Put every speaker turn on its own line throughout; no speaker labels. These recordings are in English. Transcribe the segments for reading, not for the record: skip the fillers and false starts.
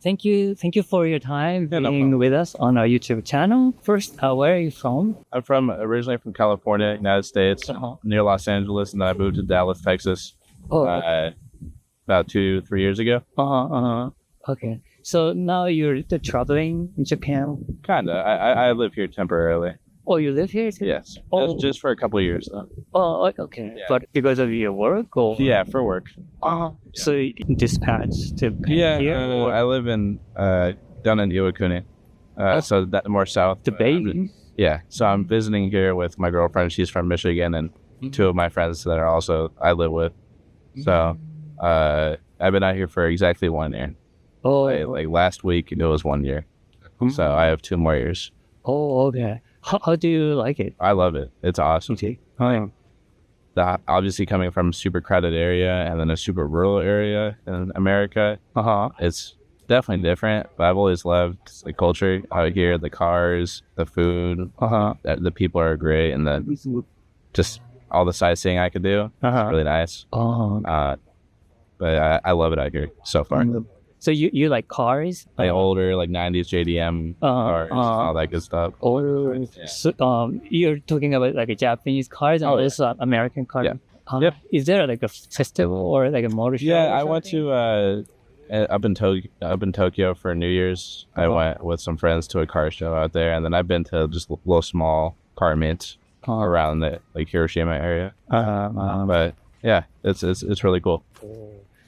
Thank you for your time
Yeah, no
being
problem.
with us on our YouTube channel. First, where are you from?
I'm originally from California, United States, near Los Angeles, and then I moved to Dallas, Texas, about 2-3 years ago.
Okay. So now you're traveling in Japan.
Kinda. I live here temporarily.
Oh, you live here too?
Yes.
Oh.
Just for a couple of years though.
Oh, okay.
Yeah.
But because of your work or?
Yeah, for work.
So you dispatched to
Yeah.
here?
I live in down in Iwakuni, so that more south.
The baby?
Yeah. So I'm visiting here with my girlfriend. She's from Michigan, and two of my friends that are also I live with. So I've been out here for exactly 1 year.
Oh,
Like last week it was 1 year. So I have 2 more years.
oh, okay. How do you like it?
I love it. It's awesome.
Okay.
Obviously coming from a super crowded area and then a super rural area in America, it's definitely different. But I've always loved the culture out here, the cars, the food, the people are great, and just all the sightseeing I could do. It's really nice. But I love it out here so far.
So you like cars?
Like older, like 90s JDM cars, all that good stuff.
So, you're talking about like Japanese cars and also American cars.
Yeah. Yep.
Is there like a festival or like a motor show?
Yeah, I went to up in Tokyo for New Year's. I went with some friends to a car show out there, and then I've been to just little small car meets around the like Hiroshima area. But yeah, it's really cool.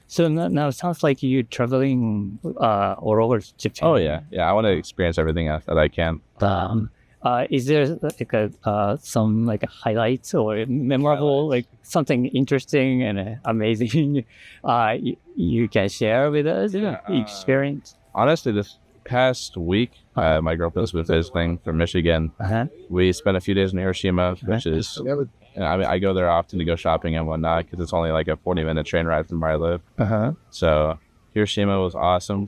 So now it sounds like you're traveling all over Japan.
Oh yeah. I want to experience everything that I can.
Is there like some like highlights or memorable, like something interesting and amazing you can share with us? Experience.
Honestly, this past week, my girlfriend was visiting from Michigan. We spent a few days in Hiroshima, which is, I mean, I go there often to go shopping and whatnot because it's only like a 40-minute train ride from where I live. So Hiroshima was awesome.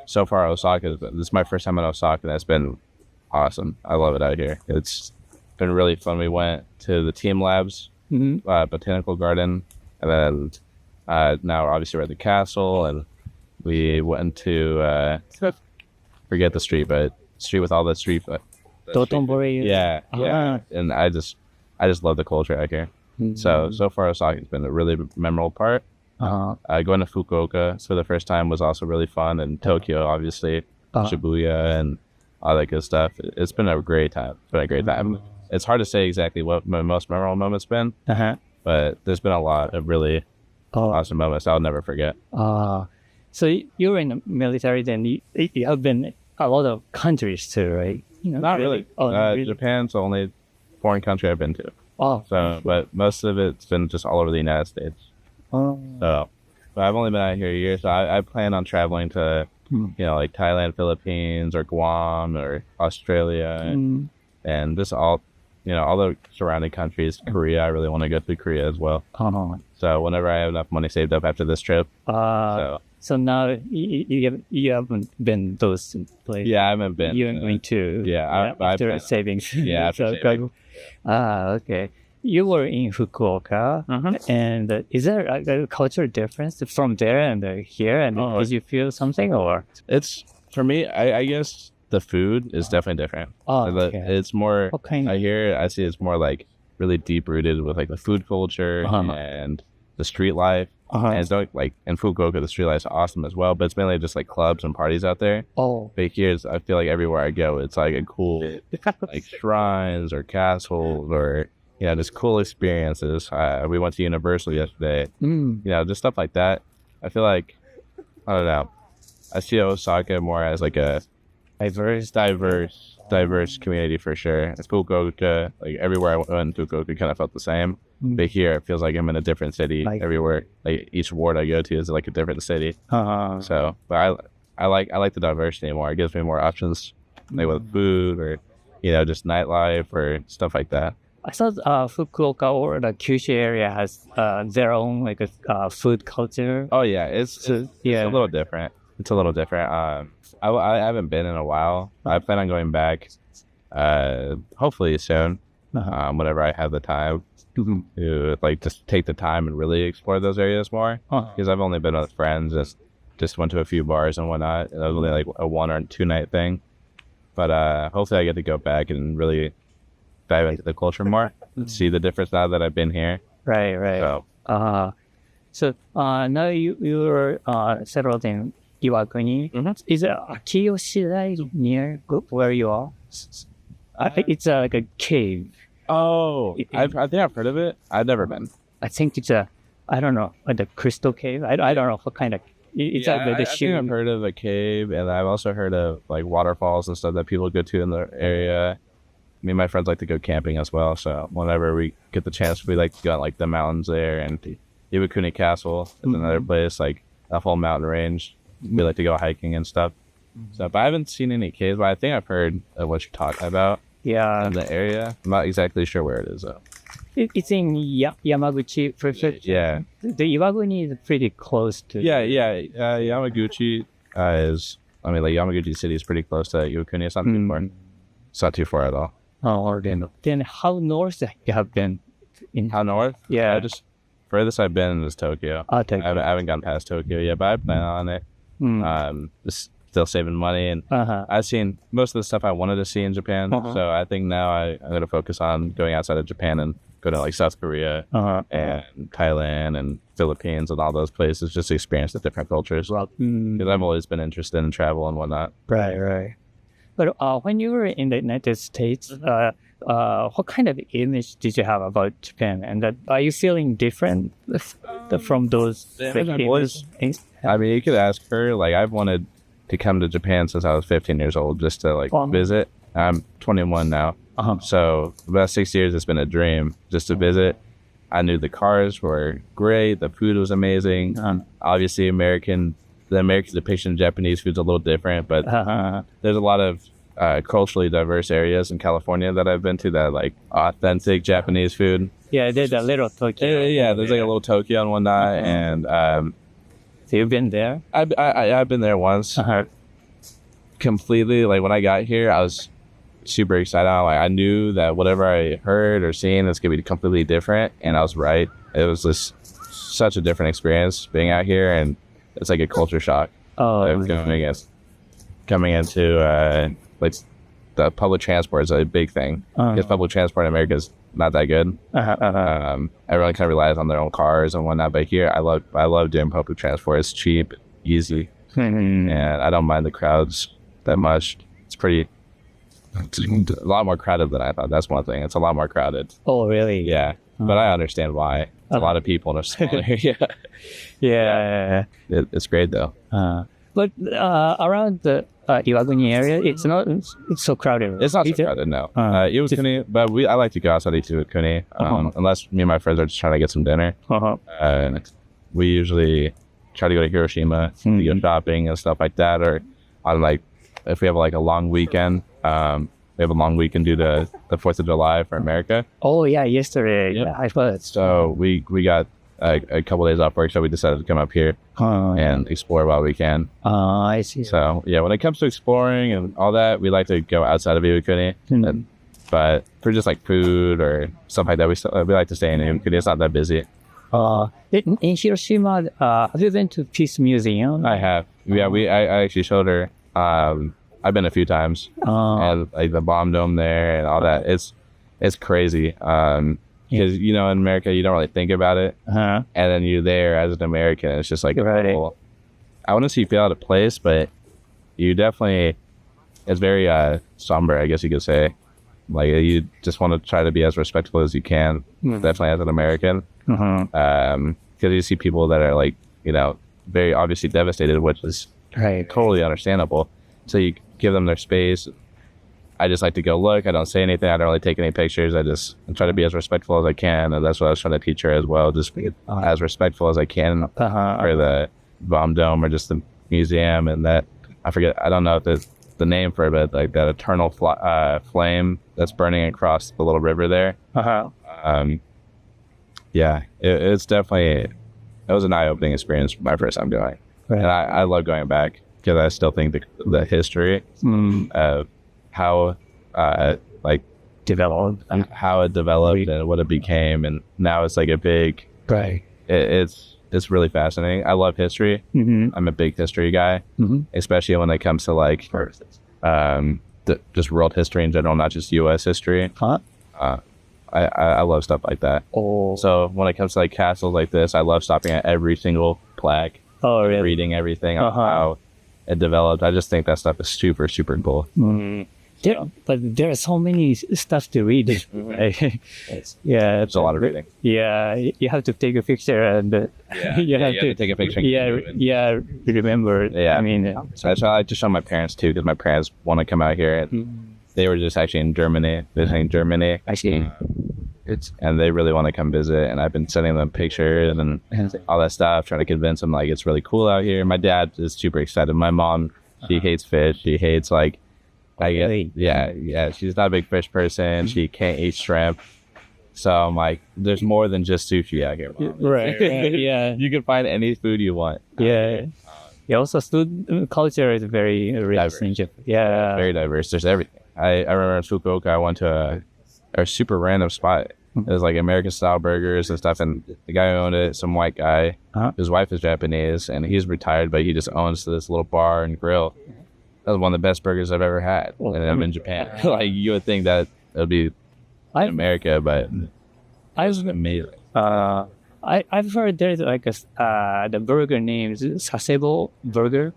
So far, Osaka, this is my first time in Osaka, and it's been awesome. I love it out here. It's been really fun. We went to the Team Labs, Botanical Garden, and then now obviously we're at the castle, and we went to forget the street, but street with all the street.
Dotonbori.
Yeah. And I just love the culture out here. So far Osaka has been a really memorable part. Going to Fukuoka for the first time was also really fun, and Tokyo obviously, Shibuya and all that good stuff. It's been a great time. It's hard to say exactly what my most memorable moment's been, but there's been a lot of really awesome moments I'll never forget.
So you were in the military, then you have been a lot of countries too, right?
Not really. Japan's the only foreign country I've been to. But most of it's been just all over the United States. So, but I've only been out here a year, so I plan on traveling to, like Thailand, Philippines, or Guam, or Australia, and just all the surrounding countries. Korea, I really want to go to Korea as well. So whenever I have enough money saved up after this trip.
So now you haven't been those places.
Yeah, I haven't been.
You're going to.
Yeah,
after savings.
Yeah, after savings.
Okay. You were in Fukuoka, and is there a cultural difference from there and here? And did you feel something, or?
It's for me. I guess the food is definitely different. It's more.
What kind?
I see it's more like really deep rooted with like the food culture and the street life. And it's like in Fukuoka, the street life is awesome as well, but it's mainly just like clubs and parties out there. But here's, I feel like everywhere I go, it's like a cool like shrines or castles or just cool experiences. We went to Universal yesterday. Just stuff like that. I feel like I don't know. I see Osaka more as like a diverse community for sure. It's Fukuoka, like everywhere I went in Fukuoka kind of felt the same. But here it feels like I'm in a different city everywhere. Like each ward I go to is like a different city. So, but I like the diversity more. It gives me more options, like with food or just nightlife or stuff like that.
I thought Fukuoka or the Kyushu area has their own like a food culture.
Oh yeah, it's a little different. It's a little different. I haven't been in a while. I plan on going back, hopefully soon, whenever I have the time to like just take the time and really explore those areas more. Because I've only been with friends, just just went to a few bars and whatnot. It was only like a 1 or 2 night thing. But hopefully I get to go back and really dive into the culture more and see the difference now that I've been here.
Right. So now you're settled in Iwakuni. Is it Akiyoshidai near where you are? It's like a cave.
Oh, I think I've heard of it. I've never been.
I think it's I don't know, like the crystal cave. I don't know what kind of. It's
I think I've heard of a cave, and I've also heard of like waterfalls and stuff that people go to in the area. Me and my friends like to go camping as well, so whenever we get the chance, we like to go on like the mountains there, and Iwakuni Castle is another place, like a whole mountain range. We like to go hiking and stuff. So, but I haven't seen any caves, but I think I've heard of what you're talking about.
Yeah.
In the area. I'm not exactly sure where it is though.
It's in Yamaguchi Prefecture.
Yeah.
The Iwaguni is pretty close to.
Yeah. Yamaguchi is. I mean, like Yamaguchi City is pretty close to Iwakuni. It's not too far. It's not too far at all.
Oh, then how north you have been?
How north?
Yeah.
Just furthest I've been is Tokyo.
Tokyo.
I haven't gone past Tokyo yet, but I plan on it. Just still saving money, and I've seen most of the stuff I wanted to see in Japan. So I think now I'm going to focus on going outside of Japan and go to like South Korea and Thailand and Philippines and all those places just to experience the different cultures. Because I've always been interested in travel and whatnot.
Right. But when you were in the United States, what kind of image did you have about Japan? And are you feeling different from those images?
I mean, you could ask her. Like, I've wanted to come to Japan since I was 15 years old just to like visit. I'm 21 now. So about 6 years, it's been a dream just to visit. I knew the cars were great. The food was amazing. Obviously, the American depiction of Japanese food is a little different, but there's a lot of culturally diverse areas in California that I've been to that are, like authentic Japanese food.
Yeah, there's a little Tokyo.
Yeah, there's like a little Tokyo and whatnot. And
so you've been there?
I've been there once. Completely. Like when I got here, I was super excited. I knew that whatever I heard or seen is gonna be completely different, and I was right. It was just such a different experience being out here, and it's like a culture shock. Coming into like the public transport is a big thing because public transport in America is not that good. Everyone kind of relies on their own cars and whatnot, but here I love doing public transport. It's cheap, easy, and I don't mind the crowds that much. It's a lot more crowded than I thought. That's one thing. It's a lot more crowded.
Oh, really?
Yeah, but I understand why. It's a lot of people in a small area.
Yeah.
It's great though.
But around the Iwaguni area, it's so crowded.
It's not so crowded, no. Iwakuni, but I like to go outside of Iwakuni, unless me and my friends are just trying to get some dinner. We usually try to go to Hiroshima to go shopping and stuff like that, or on like if we have like a long weekend. We have a long weekend due to the 4th of July for America.
Oh yeah, yesterday.
Yep.
Yeah, I thought.
So we got a couple days off work, so we decided to come up here and explore while we can.
I see.
So yeah, when it comes to exploring and all that, we like to go outside of Iwakuni. But for just like food or stuff like that, we like to stay in Iwakuni. It's not that busy.
In Hiroshima, have you been to Peace Museum?
I have. Yeah, I actually showed her. I've been a few times, and like the bomb dome there and all that. It's crazy. Because in America you don't really think about it, and then you're there as an American. It's just like cool. I wouldn't say you feel out of place, but you definitely. It's very somber, I guess you could say. Like you just want to try to be as respectful as you can, definitely as an American. Because you see people that are like very obviously devastated, which is totally understandable. So you give them their space. I just like to go look. I don't say anything. I don't really take any pictures. I try to be as respectful as I can, and that's what I was trying to teach her as well. Just be as respectful as I can for the bomb dome or just the museum and that. I forget. I don't know the name for it, but like that eternal flame that's burning across the little river there. Yeah, it's definitely. It was an eye-opening experience my first time going, and I love going back because I still think the history of how
developed
and how it developed and what it became, and now it's like a big
right.
It's it's really fascinating. I love history. I'm a big history guy, especially when it comes to like just world history in general, not just U.S. history. I love stuff like that. So when it comes to like castles like this, I love stopping at every single plaque, reading everything on how it developed. I just think that stuff is super, super cool.
But there are so many stuff to read. Yeah,
it's a lot of reading.
Yeah, you have to take a picture and you have to
take a picture.
Remember.
Yeah,
I mean,
so I like to show my parents too, because my parents want to come out here. And they were just actually in Germany, visiting Germany.
I see.
And they really want to come visit, and I've been sending them pictures and all that stuff, trying to convince them like it's really cool out here. My dad is super excited. My mom, she hates fish. She hates like, she's not a big fish person. She can't eat shrimp. So I'm like, there's more than just sushi out here, Mom.
Right. Yeah.
You can find any food you want.
Yeah. Yeah. Also, food culture is very rich in Japan. Yeah.
Very diverse. There's everything. I remember in Fukuoka, I went to a super random spot. It was like American style burgers and stuff, and the guy who owned it, some white guy, his wife is Japanese, and he's retired, but he just owns this little bar and grill. That was one of the best burgers I've ever had, and I'm in Japan. Like, you would think that it would be in America, but
I was
amazing.
I've heard there's like the burger names Sasebo Burger.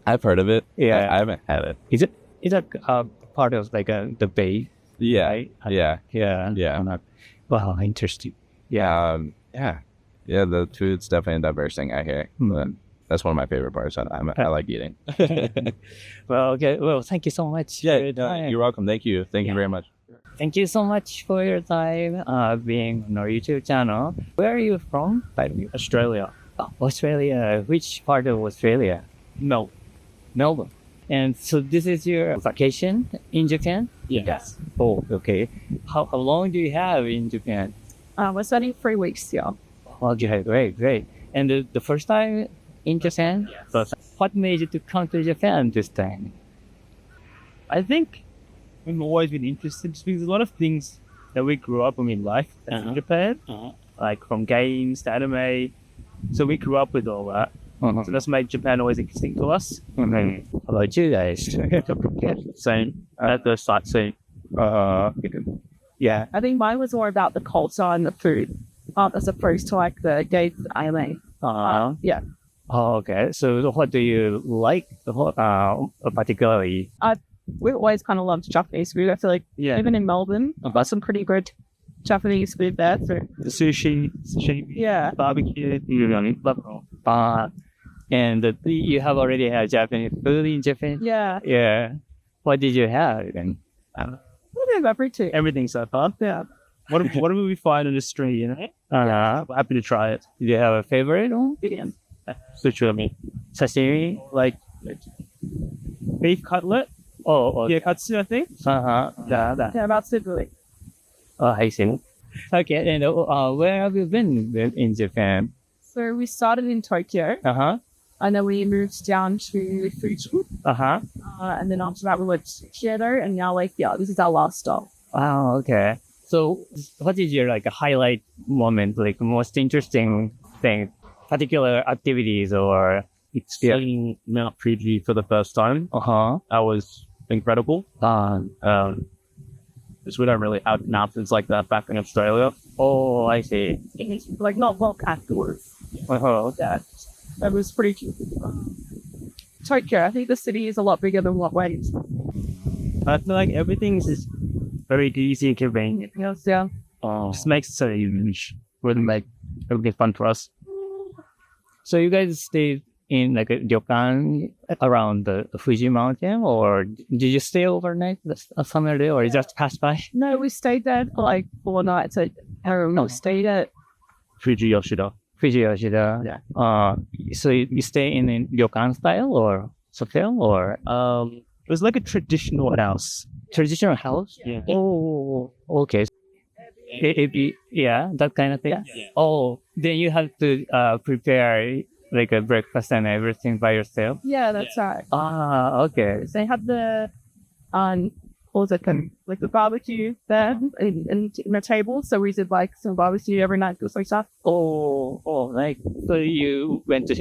I've heard of it.
Yeah,
I haven't had it.
Is it part of like the bay?
Yeah,
right?
yeah.
Wow, interesting.
Yeah. The food's definitely a diverse thing out here. But that's one of my favorite parts. I like eating.
Well, okay. Well, thank you so much.
You're welcome. Thank you very much.
Thank you so much for your time being on our YouTube channel. Where are you from?
Australia.
Oh, Australia. Which part of Australia? Melbourne. And so this is your vacation in Japan?
Yes.
Oh, okay. How long do you have in Japan?
We're studying 3 weeks here.
Okay, great. And the first time in Japan?
Yes.
What made you to come to Japan this time?
I think we've always been interested because there's a lot of things that we grew up in life in Japan, like from games to anime. So we grew up with all that. So that's made Japan always interesting to us.
How about you guys?
Same. At the sightseeing.
I think mine was more about the culture and the food, as opposed to like the games and anime. Yeah.
Oh, okay. So what do you like particularly?
We always kind of loved Japanese food. I feel like even in Melbourne, got some pretty good Japanese food there. So.
The sushi, barbecue, love it all.
And you have already had Japanese food in Japan?
Yeah.
What did you have then?
We have everything.
Everything so far.
Yeah.
Whatever we find on the street, you know? We're happy to try it.
Do you have a favorite one?
Yeah.
Literally.
Sashimi?
Like beef cutlet.
Oh,
yeah, katsu, I think.
Yeah, about Sydney.
Oh, I see. Okay, and where have you been in Japan?
So we started in Tokyo. And then we moved down to Fuji. And then after that we went to Kyoto, and now this is our last stop.
Wow, okay. So what is your like a highlight moment, like most interesting thing, particular activities or experience?
Seeing Mount Fuji for the first time. That was incredible. Because we don't really have mountains like that back in Australia.
Oh, I see.
It's like not well afterwards. Yeah. It was pretty cute. Tokyo, I think the city is a lot bigger than what ways.
I feel like everything's just very easy and convenient.
Yeah.
Just makes it so huge. Wouldn't make everything fun for us.
So you guys stayed in like a ryokan around the Fuji mountain, or did you stay overnight somewhere there, or you just pass by?
No, we stayed there for like 4 nights. Stayed at
Fuji Yoshida.
Yeah. So you stay in a ryokan style or hotel, or
it was like a traditional house.
Traditional house?
Yeah.
Oh, okay. That kind of thing.
Yeah.
Oh, then you have to prepare like a breakfast and everything by yourself.
Yeah, that's right.
Okay.
They had the was it like the barbecue there in the table. So we did like some barbecue every night, just like that.
Like, so you went to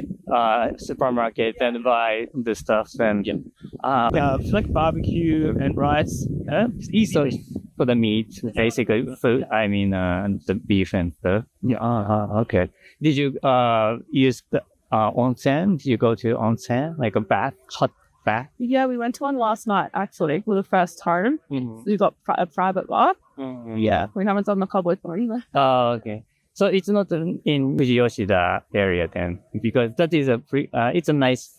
supermarket and buy the stuff and
It's like barbecue and rice. It's easy.
so for the meat, basically food. I mean, the beef and stuff. Okay. Did you use the onsen? Did you go to onsen, like a bath, hot bath?
Yeah, we went to one last night actually for the first time. We got a private bath.
Yeah.
We haven't done the public one either.
Oh, okay. So it's not in Fujiyoshida area then, because that is it's a nice,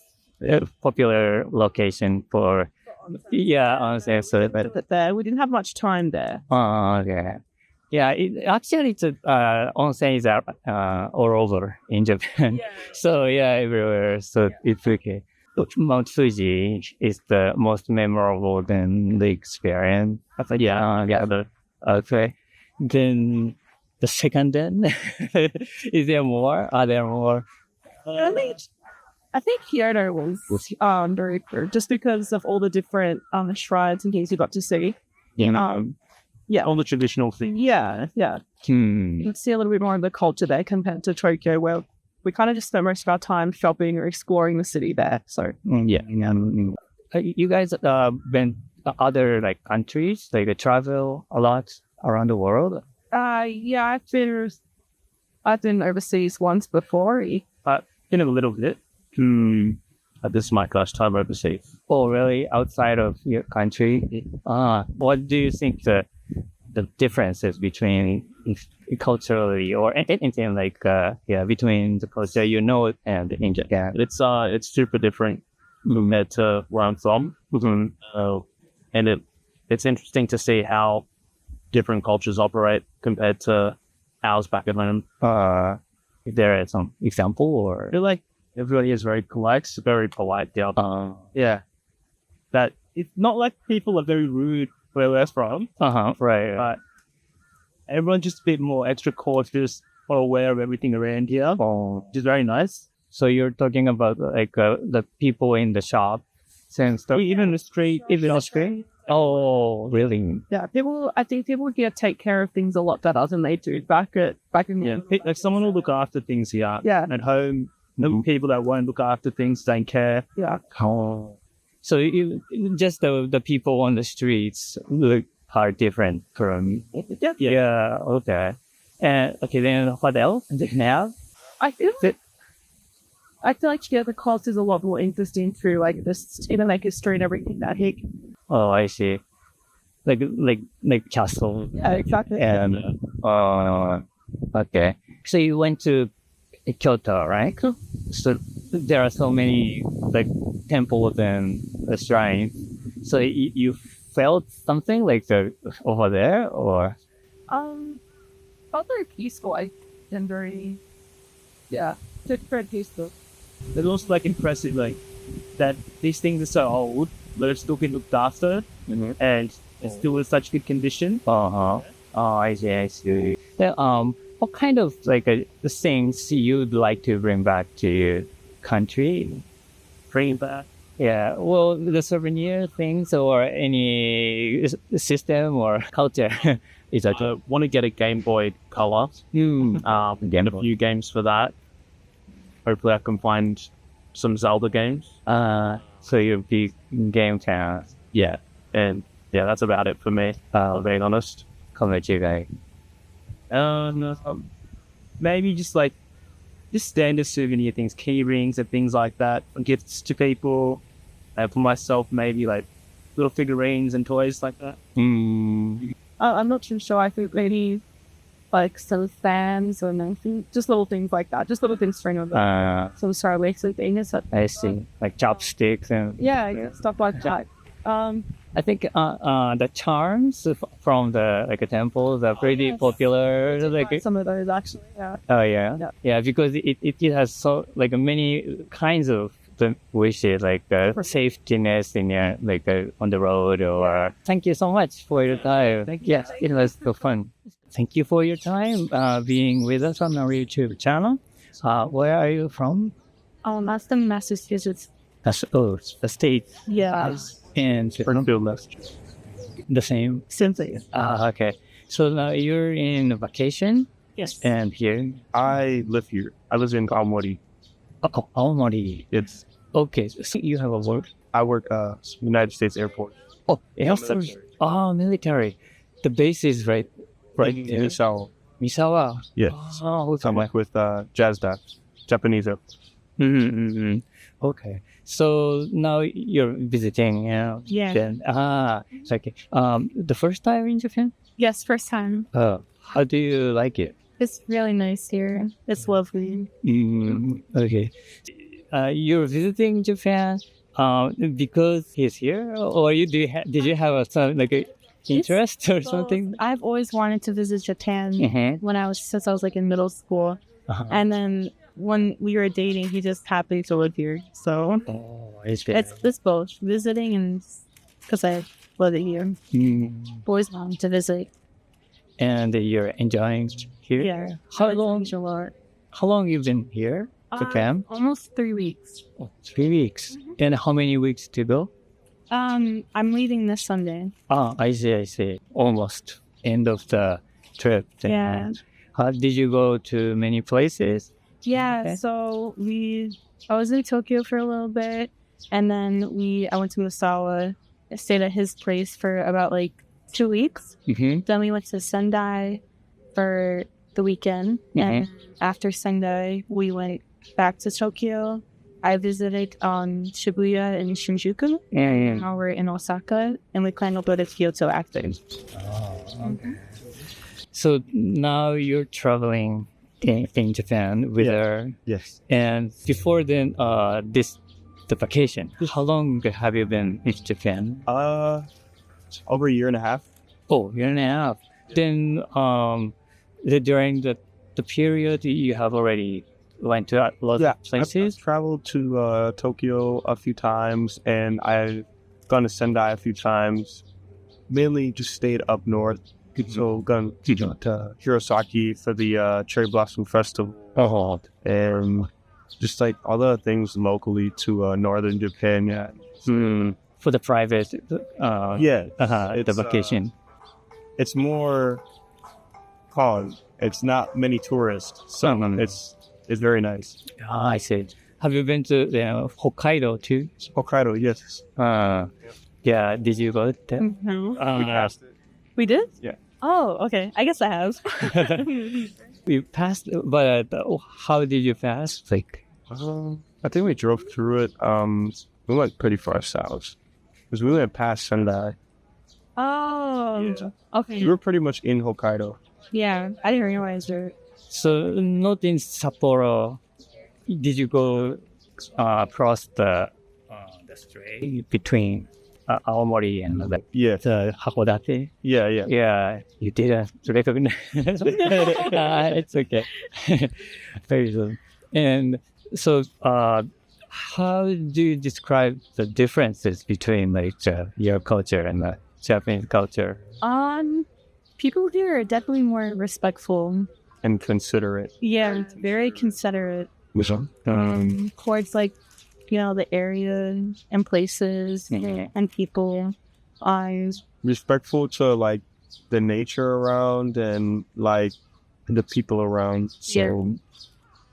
popular location for, onsen. So,
But there, we didn't have much time there.
okay. Yeah, actually, it's onsen is all over in Japan. So everywhere. So it's okay. Mount Fuji is the most memorable than the experience. Okay. Then the second then, is there more? Are there more?
I think Kyoto was very good, just because of all the different shrines and things you got to see.
All the traditional things.
Yeah. You can see a little bit more of the culture there compared to Tokyo, where we kind of just spent most of our time shopping or exploring the city there. So
you guys been to other like countries, like travel a lot around the world?
I've been overseas once before.
In a little bit. This is my first time overseas.
Oh, really? Outside of your country? What do you think the differences between culturally or anything like between the culture and in Japan?
It's super different compared to where I'm from. And it's interesting to see how different cultures operate compared to ours back at home.
Is there some example or?
I feel like everybody is very polite there. That it's not like people are very rude where we're from.
Right.
But everyone's just a bit more extra cautious or aware of everything around here, which is very nice.
So you're talking about like the people in the shop, and stuff?
Even in the street.
Oh, really?
Yeah, I think people here take care of things a lot better than they do back in
Like someone will look after things here.
Yeah.
At home, the people that won't look after things don't care.
Yeah.
Oh. So just the people on the streets are different from. Yeah. Okay. And okay, then what else? Now.
I feel like the culture is a lot more interesting through like this, like history and everything that he.
Oh, I see. Like castle.
Yeah, exactly.
And okay. So you went to Kyoto, right? So there are so many like temples and shrines. So you felt something like over there, or?
Felt very peaceful. And very, very peaceful.
It's also like impressive, like that these things are so old, but it's still been looked after, and it's still in such good condition.
Oh, I see. Then, what kind of like things you'd like to bring back to your country?
Bring back.
Yeah, well, the souvenir things or any system or culture. Is that
Want to get a Game Boy Color? Get a few games for that. Hopefully, I can find some Zelda games.
So you'll be game town.
Yeah, and that's about it for me. Being honest. Maybe just standard souvenir things, key rings and things like that, gifts to people. For myself, maybe like little figurines and toys like that.
I'm not too sure. I think maybe like some fans or nothing, just little things like that, just little things string of some starlights and things.
I see, like chopsticks and
stuff like that.
I think the charms from the temples are pretty popular. Like
some of those actually. Yeah.
Oh yeah, because it has so like many kinds of the wishes, like safetyness in your on the road. Or thank you so much for your time. Yes, it was so fun. Thank you for your time being with us on our YouTube channel. Where are you from?
Boston, Massachusetts.
The state.
Yeah.
And
Springfield, Massachusetts.
The same.
Same place.
Okay. So now you're in vacation
Yes.
and here.
I live here. I live in Aomori.
Oh, Aomori.
It's
Okay. So you have a work.
I work United States Air Force.
Oh, Air Force. Oh, military. The base is right there.
Misawa.
Misawa.
Yes.
Oh, okay.
I work with JASDA, Japanese Air Force.
Okay. So now you're visiting,
Yeah.
Japan. It's okay. The first time in Japan?
Yes, first time.
How do you like it?
It's really nice here. It's lovely.
Okay. You're visiting Japan because he's here, or did you have some like a interest or something?
I've always wanted to visit Japan since I was like in middle school. And then when we were dating, he just happened to live here. So it's both visiting and because I love it here. Always wanted to visit.
And you're enjoying here?
Yeah.
How long?
A lot.
How long you been here, Japan?
Almost 3 weeks.
Oh, 3 weeks. And how many weeks to go?
I'm leaving this Sunday.
I see. Almost end of the trip.
Yeah.
Did you go to many places?
Yeah.
Okay.
So I was in Tokyo for a little bit, and then I went to Misawa. I stayed at his place for about like 2 weeks. Then we went to Sendai for the weekend, and after Sendai, we went back to Tokyo. I visited Shibuya and Shinjuku. Now we're in Osaka, and we plan to go to Kyoto after.
Okay. So now you're traveling in Japan with her.
Yes.
And before then, the vacation. How long have you been in Japan?
Over a year and a half.
Oh, year and a half. Then during the period you have already went to a lot of places?
I've traveled to Tokyo a few times, and I've gone to Sendai a few times. Mainly just stayed up north. So gone to Hirosaki for the Cherry Blossom Festival. And just like other things locally to northern Japan. Yeah.
For the private the vacation.
It's more calm. It's not many tourists. So it's very nice.
I see. Have you been to Hokkaido too?
Hokkaido, yes.
Yeah, did you go there?
We passed it.
We did?
Yeah.
Oh, okay. I guess I have.
We passed, but how did you pass? Like,
I think we drove through it. We went pretty far south because we went past Sendai.
Oh, okay.
We were pretty much in Hokkaido.
Yeah, I didn't realize that.
So not in Sapporo. Did you go across the strait between Aomori and the Hakodate?
Yeah.
You didn't recognize. It's okay. Very good. And so, how do you describe the differences between like your culture and the Japanese culture?
People here are definitely more respectful
and considerate.
Yeah, very considerate. Towards like, the area and places and people.
Respectful to like the nature around and like the people around. So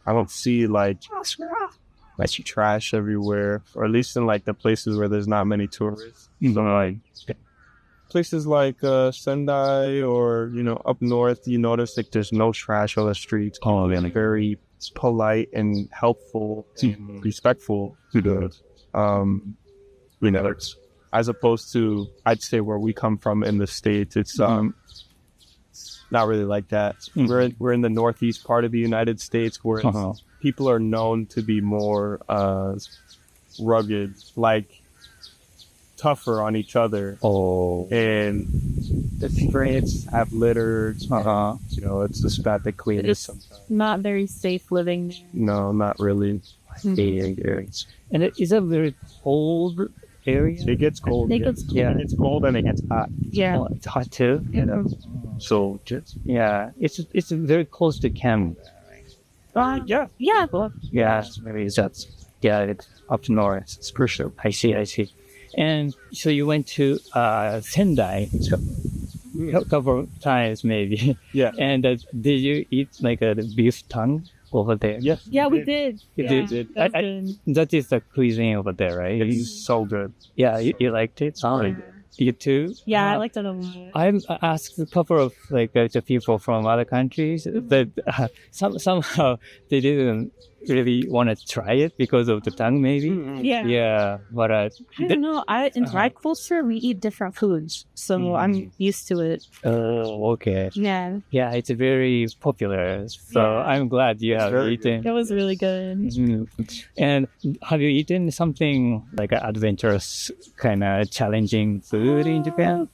I don't see like trash everywhere, or at least in like the places where there's not many tourists. So like places like Sendai or up north, you notice like there's no trash on the streets. Very polite and helpful and respectful to the as opposed to I'd say where we come from in the States. It's not really like that. We're in the northeast part of the United States where people are known to be more rugged, like tougher on each other. And the streets have litter. It's just bad to clean it sometimes.
Not very safe living there.
No, not really.
And it is a very cold area.
It gets cold. It's cold and it gets hot.
Yeah,
it's hot too.
So
it's very close to Canada.
Yeah.
Yeah, maybe it's it's up north. It's for sure. I see. And so you went to Sendai a couple of times maybe.
Yeah.
And did you eat like a beef tongue over there?
Yes.
Yeah, we did.
You
Yeah,
did.
that's good.
That is the cuisine over there, right?
It's so good.
Yeah, you liked it?
Yeah.
You too?
Yeah, I liked it a lot.
I've asked a couple of the people from other countries that somehow they didn't really want to try it because of the tongue, maybe.
Yeah.
Yeah, but
I don't know. In my culture, we eat different foods, so I'm used to it.
oh, okay.
Yeah,
Yeah, it's very popular. So
Yeah.
I'm glad you have
very
eaten.
it was really good.
Mhm. And have you eaten something like an adventurous, kind of challenging food in Japan?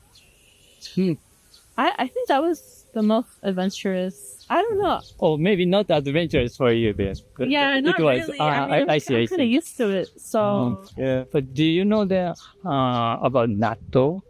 I think that was the most adventurous. I don't know.
Or maybe not adventurous for you then. But
Yeah,
it
not
was.
really.
I see. I
I'm kind of
see.
used to it. So,
Yeah.
But do you know that about natto?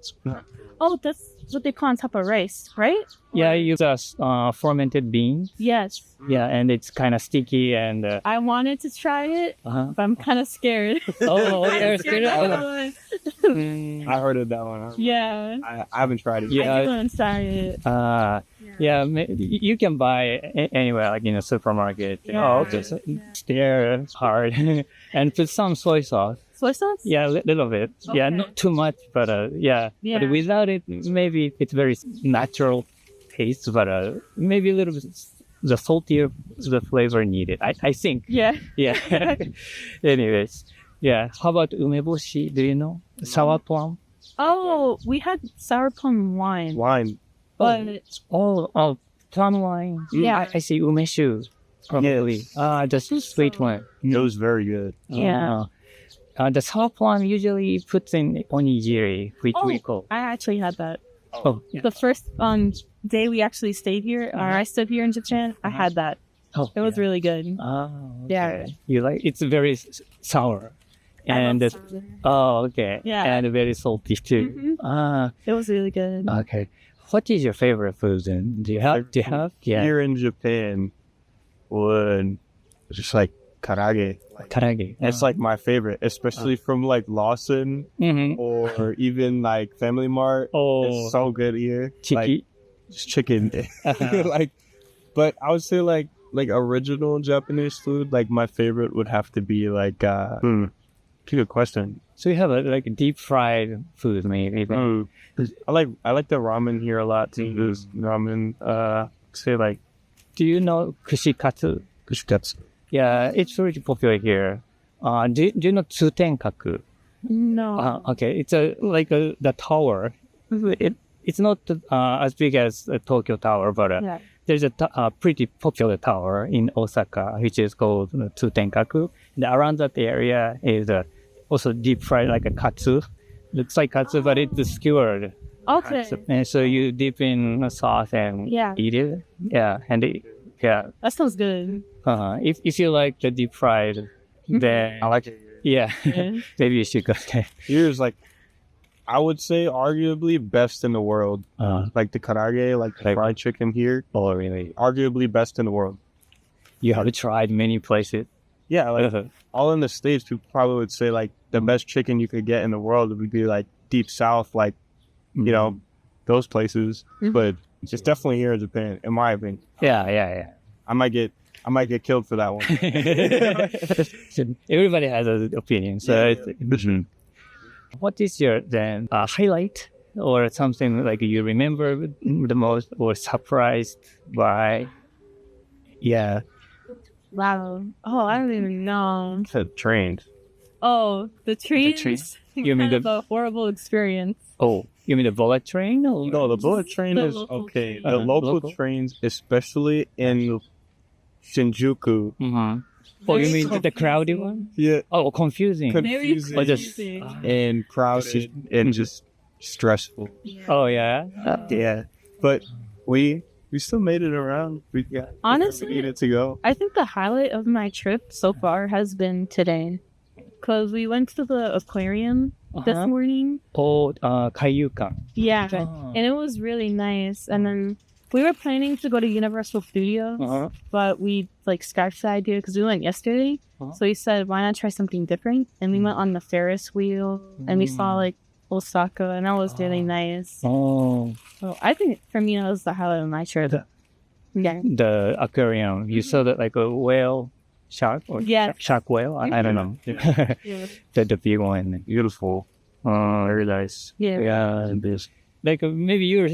oh, that's what they put on top of rice, right?
Yeah, you use fermented beans.
Yes.
Yeah, and it's kind of sticky and.
I wanted to try it,
Uh-huh.
but I'm kind of scared.
Oh, you're scared?
I heard of that one.
Yeah.
I haven't tried it.
Yeah.
I didn't try it.
Yeah, you can buy anywhere, like in a supermarket.
Yeah.
Oh, just stare hard and put some soy sauce.
Soy sauce?
Yeah, a little bit. Yeah,
Okay.
not too much, but yeah.
Yeah.
But without it, maybe it's very natural taste, but maybe a little bit the saltier the flavor needed. I think.
Yeah.
Yeah. Anyways, yeah. How about umeboshi? Do you know sour plum?
Oh, we had sour plum wine.
Wine.
But
Oh, plum wine.
Yeah.
I see umeshu. Probably. Just sweet one.
It was very good.
Yeah.
The sour plum usually puts in onigiri, which we call.
I actually had that.
Oh, yeah.
The first day we actually stayed here, or I stood here in Japan, I had that.
Oh,
It was really good.
Oh,
Yeah.
okay. You like it's very sour,
I
and
love sour.
oh, okay,
Yeah.
and very salty too.
Mhm. It was really good.
Okay. What is your favorite food then? Do you have? Yeah,
Here in Japan, would just like karage.
karage.
It's like my favorite, especially from like Lawson
Mm-hmm.
or even like Family Mart.
Oh,
It's so good here. Like,
chiki.
just chicken.
Uh-huh.
Like, but I would say like original Japanese food. Like my favorite would have to be like. Good question.
So you have like deep fried food, maybe.
I like the ramen here a lot too. There's ramen. Say like
Do you know kushikatsu?
kushikatsu.
Yeah, it's really popular here. Do you know tsutenkaku?
No.
Okay, it's the tower. It's not as big as the Tokyo Tower, but
Yeah.
there's a pretty popular tower in Osaka, which is called Tsutenkaku. And around that area is also deep fried like a katsu. Looks like katsu, but it's skewered.
Okay.
And so you dip in sauce and
Yeah.
eat it. Yeah, and yeah.
That sounds good.
If you like the deep fried, then
I like it.
yeah,
Yeah.
maybe you should go there.
Here's like, I would say arguably best in the world. Like the karage, like the fried chicken here,
Oh, really?
arguably best in the world.
You have tried many places.
Yeah, like all in the States, people probably would say like the best chicken you could get in the world would be like deep south, like, you know, those places. But it's definitely here in Japan, in my opinion.
Yeah.
I might get killed for that one.
Everybody has an opinion. So, what is your then highlight or something like you remember the most or surprised by? Yeah.
Wow. Oh, I don't even know.
Said trains.
Oh, the trees.
trees. You mean
Kind of a horrible experience.
Oh, you mean the bullet train? Or?
No, the bullet train
The
is
local
okay.
train.
The local
Local?
trains, especially in Shinjuku.
Mm-hmm. Oh, you mean the crowded one?
Yeah,
Oh, confusing.
confusing
Or just-
and crowded and just stressful.
Oh, yeah.
Yeah, but we still made it around. We got
Honestly,
we needed to go.
I think the highlight of my trip so far has been today. Because we went to the aquarium this morning.
Oh, kaiyukan.
Yeah.
Oh.
And it was really nice. And then We were planning to go to Universal Studios, but we like scratched the idea because we went yesterday. So we said, why not try something different? And we went on the Ferris wheel, and we saw like Osaka, and that was really nice.
Oh,
So I think for me, that was the highlight of my trip. Yeah.
the aquarium. You saw that like a whale shark or
Yes.
shark whale? I don't know.
Yeah.
The big one.
Beautiful. Very nice.
Yeah.
Yeah. Like maybe you're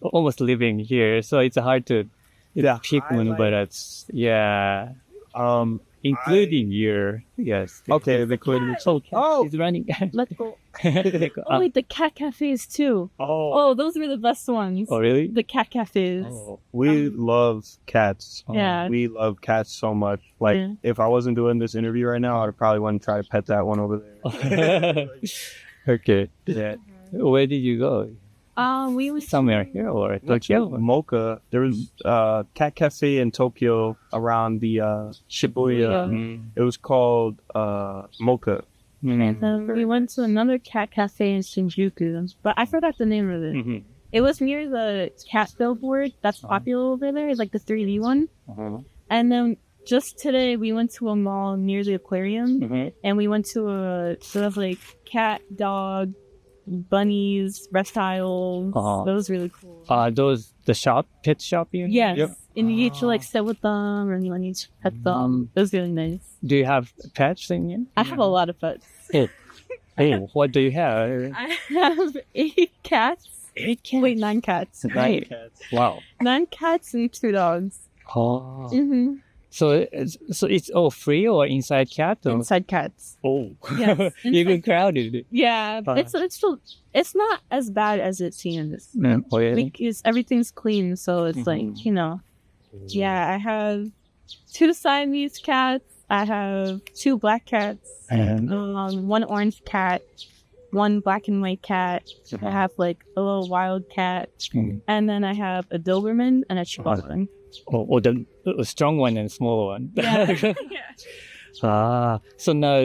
almost living here, so it's hard to pick one, but it's including your
Okay, the including.
Oh, he's running.
Let's go. Oh, wait, the cat cafes too. Oh, those were the best ones.
Oh, really?
The cat cafes.
We love cats.
Yeah.
We love cats so much. Like,
Yeah.
if I wasn't doing this interview right now, I'd probably want to try to pet that one over there.
Okay. Yeah. Where did you go?
We was
Somewhere here or Tokyo?
Mocha. There was a cat cafe in Tokyo around the Shibuya. It was called Mocha.
And then we went to another cat cafe in Shinjuku, but I forgot the name of it. It was near the cat billboard that's popular over there, like the 3D one. And then just today we went to a mall near the aquarium, and we went to a sort of like cat, dog, bunnies, reptiles. That was really cool.
Those the pet shop you mean?
Yes.
Yep.
And you get to like sit with them, and you need to pet them. It was really nice.
Do you have pets in here?
I have a lot of pets.
Oh, what do you have?
I have 8 cats.
8 cats?
Wait, 9 cats.
Nine cats. Wow.
9 cats and 2 dogs.
Oh.
Mm-hmm.
So it's all free or inside cat? Or?
Inside cats.
Oh.
Yes.
Even crowded.
Yeah, but it's not as bad as it seems.
Oh, yeah.
Because everything's clean, so it's like, you know. Yeah, I have 2 Siamese cats. I have 2 black cats.
And
1 orange cat. 1 black and white cat. I have like a little wild cat. And then I have a Doberman and a Chihuahua.
oh, the strong one and small one.
Yeah.
So now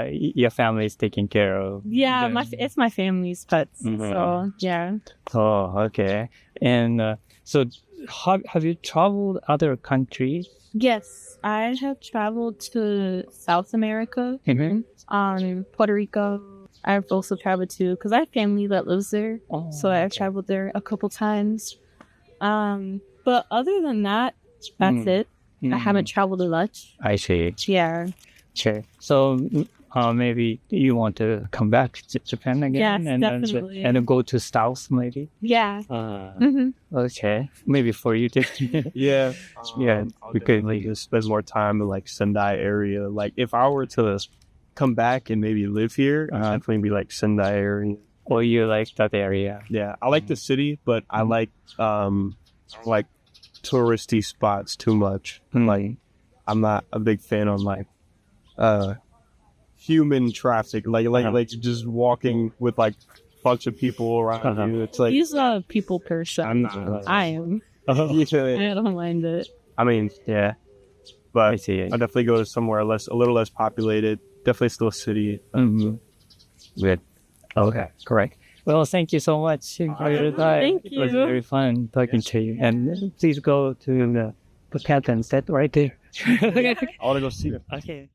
your family is taking care of.
Yeah,
them.
it's my family's pets. So yeah.
Oh, okay. And so have you traveled other countries?
Yes, I have traveled to South America, Puerto Rico. I've also traveled to, because I have family that lives there, so I've traveled there a couple times. But other than that, that's it. I haven't traveled a lot.
I see.
Yeah.
Sure. So maybe you want to come back to Japan again?
Yes, definitely.
And go to South maybe?
Yeah.
Okay. Maybe for you too.
Yeah.
We could
like just spend more time in like Sendai area. Like if I were to come back and maybe live here, I'd definitely be like Sendai area.
Or you like that area?
Yeah, I like the city, but I like touristy spots too much. Like I'm not a big fan on like human traffic. Like just walking with like a bunch of people around you. It's like
He's a people person.
I'm not.
I am. I don't mind it.
I mean, yeah, but
I see.
I definitely go to somewhere a little less populated. Definitely still a city.
Good. Okay, correct. Well, thank you so much for your time.
Thank
It was
you.
very fun talking to you. And please go to the cat and set right there.
I want to go see it.
Okay.